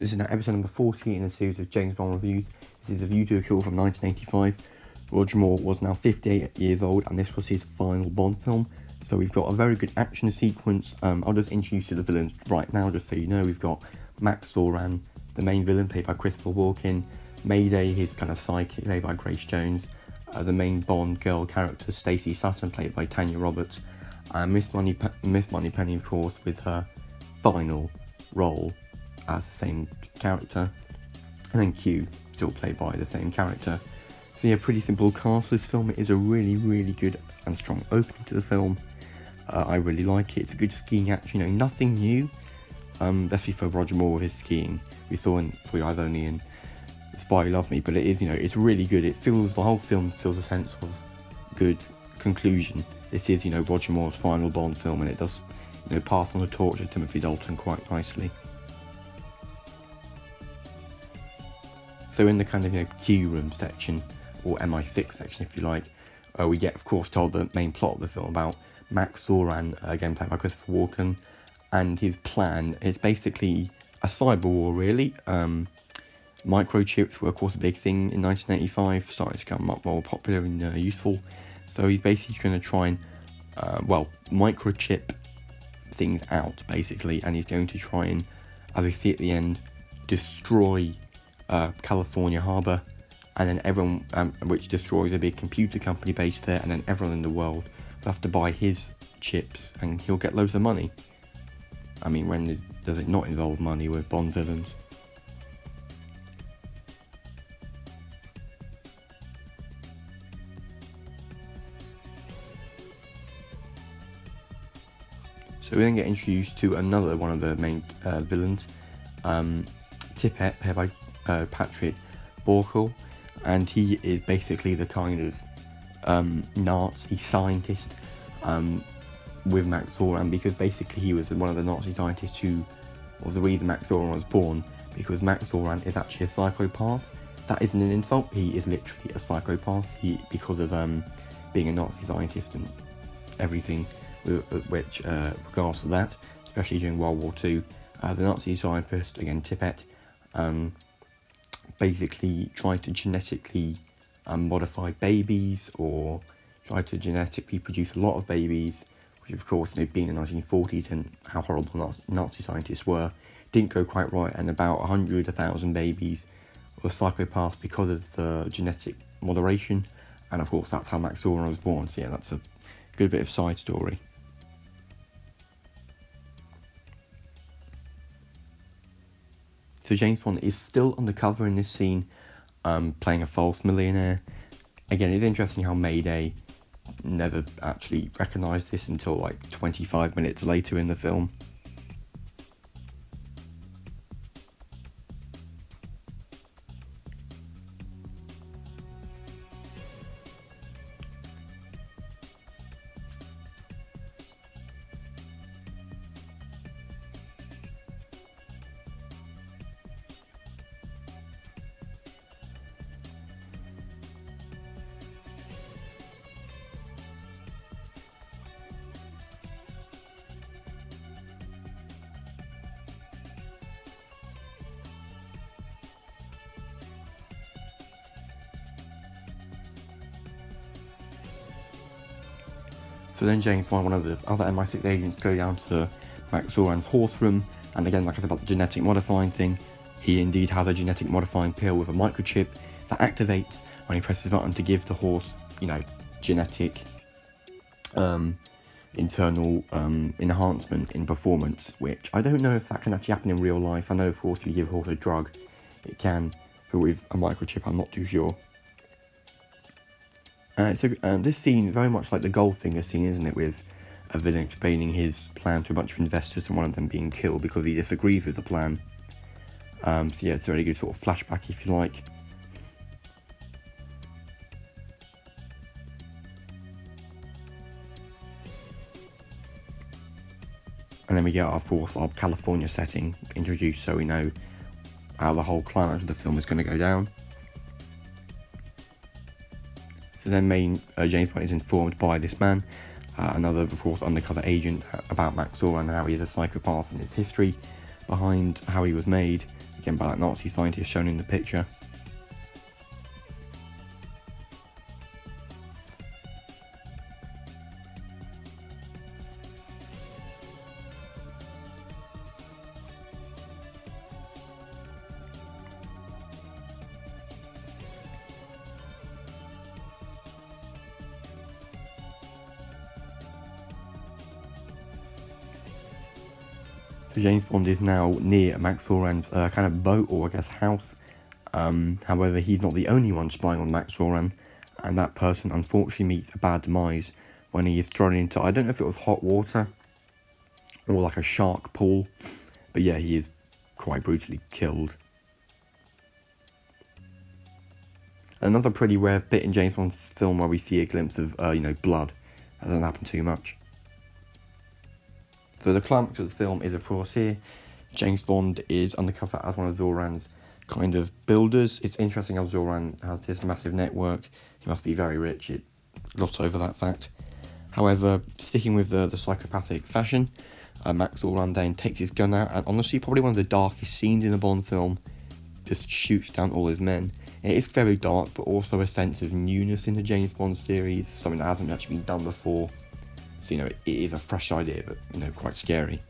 This is now episode number 40 in a series of James Bond reviews. This is A View to a Kill from 1985. Roger Moore was now 58 years old and this was his final Bond film. So we've got a very good action sequence. I'll just introduce you to the villains right now, just so you know. We've got Max Zoran, the main villain, played by Christopher Walken. Mayday, his kind of sidekick, played by Grace Jones. The main Bond girl character, Stacey Sutton, played by Tanya Roberts. Miss Moneypenny, of course, with her final role as the same character. And then Q, still played by the same character. So yeah, pretty simple cast. This film is a really, really good and strong opening to the film. I really like it. It's a good skiing action, nothing new. Especially for Roger Moore with his skiing. We saw in For Your Eyes Only and The Spy Who Loved Me, but it is, it's really good. The whole film feels a sense of good conclusion. This is, Roger Moore's final Bond film, and it does, pass on the torch to Timothy Dalton quite nicely. So in the kind of, Q room section, or MI6 section if you like, we get, of course, told the main plot of the film about Max Zoran, again played by Christopher Walken, and his plan. It's basically a cyber war, really. Microchips were, of course, a big thing in 1985, started to become much more popular and useful. So he's basically going to try and, microchip things out, basically, and he's going to try and, as we see at the end, destroy California Harbor, and then everyone, which destroys a big computer company based there, and then everyone in the world will have to buy his chips, and he'll get loads of money. I mean, when does it not involve money with Bond villains? So we then get introduced to another one of the main villains, Tippett, played by Patrick Borkel, and he is basically the kind of Nazi scientist with Max Zoran, because basically he was one of the Nazi scientists who was the reason Max Zoran was born, because Max Zoran is actually a psychopath. That isn't an insult, he is literally a psychopath, because of being a Nazi scientist and everything which regards to that, especially during World War II. The Nazi scientist, again Tippett, basically tried to genetically modify babies, or tried to genetically produce a lot of babies, which of course, being the 1940s and how horrible Nazi scientists were, didn't go quite right, and about 1,000 babies were psychopaths because of the genetic moderation, and of course that's how Max Zoran was born. So yeah, that's a good bit of side story. So James Bond is still undercover in this scene, playing a false millionaire. Again, it's interesting how Mayday never actually recognised this until like 25 minutes later in the film. So then James Bond, one of the other MI6 agents, go down to Max Zoran's horse room, and again, like I said about the genetic modifying thing, he indeed has a genetic modifying pill with a microchip that activates when he presses the button to give the horse, genetic internal enhancement in performance, which I don't know if that can actually happen in real life. I know, of course, if you give a horse a drug, it can, but with a microchip, I'm not too sure. So this scene, very much like the Goldfinger scene, isn't it, with a villain explaining his plan to a bunch of investors and one of them being killed because he disagrees with the plan. So yeah, it's a very good sort of flashback, if you like. And then we get, of course, our California setting introduced, so we know how the whole climax of the film is going to go down. So then James Bond is informed by this man, another, of course, undercover agent, about Max Zoran and how he is a psychopath and his history behind how he was made. again by that Nazi scientist shown in the picture. So James Bond is now near Max Zoran's kind of boat, or I guess house. However, he's not the only one spying on Max Zoran, and that person unfortunately meets a bad demise when he is thrown into, I don't know if it was hot water or like a shark pool, but yeah, he is quite brutally killed. Another pretty rare bit in James Bond's film where we see a glimpse of, blood. That doesn't happen too much. So the climax of the film is, of course, here. James Bond is undercover as one of Zoran's kind of builders. It's interesting how Zoran has this massive network. He must be very rich. It glossed over that fact. However, sticking with the psychopathic fashion, Max Zoran then takes his gun out, and honestly, probably one of the darkest scenes in a Bond film, just shoots down all his men. It is very dark, but also a sense of newness in the James Bond series, something that hasn't actually been done before. So, it is a fresh idea, but, quite scary.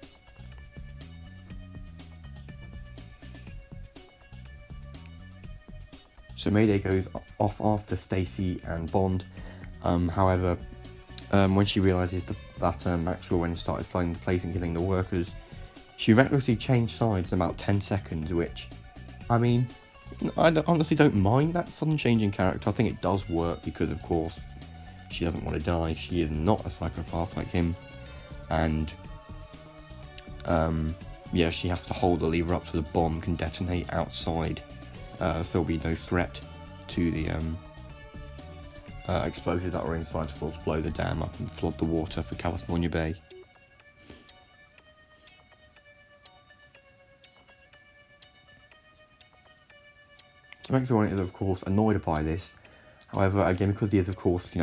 So Mayday goes off after Stacy and Bond. However, when she realises that Max Zoran has started finding the place and killing the workers, she recklessly changed sides in about 10 seconds, which, I mean, I honestly don't mind that sudden change in character. I think it does work because, of course, she doesn't want to die. She is not a psychopath like him. And, she has to hold the lever up so the bomb can detonate outside. So there'll be no threat to the explosives that are inside, to force blow the dam up and flood the water for California Bay. So Max Zoran is, of course, annoyed by this. However, again, because he is, of course,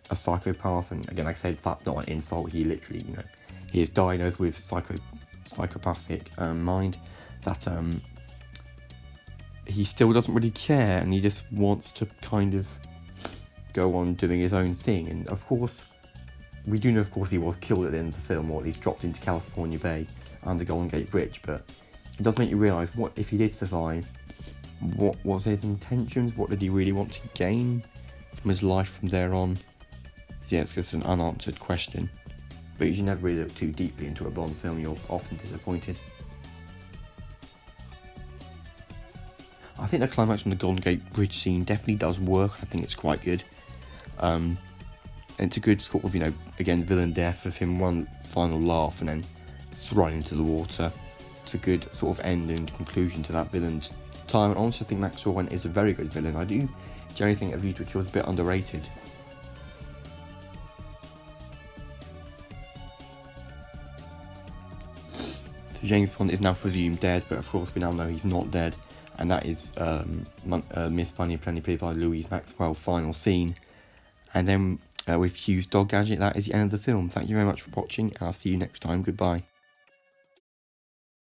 a psychopath, and again, like I said, that's not an insult. He literally, he is diagnosed with psychopathic mind, that he still doesn't really care, and he just wants to kind of go on doing his own thing. And of course, we do know, of course, he was killed at the end of the film, or at least dropped into California Bay and the Golden Gate Bridge, but it does make you realise, what if he did survive? What was his intentions? What did he really want to gain from his life from there on? Yeah, it's just an unanswered question. But you should never really look too deeply into a Bond film, you're often disappointed. I think the climax from the Golden Gate Bridge scene definitely does work. I think it's quite good. And it's a good sort of, again, villain death of him, one final laugh and then thrown into the water. It's a good sort of end and conclusion to that villain's time. And honestly, I think Max Zoran is a very good villain. I do generally think A View to a Kill is a bit underrated. So James Bond is now presumed dead, but of course we now know he's not dead. And that is Miss Bunny Plenty, played by Louise Maxwell, final scene. And then with Hugh's dog gadget, that is the end of the film. Thank you very much for watching, and I'll see you next time. Goodbye.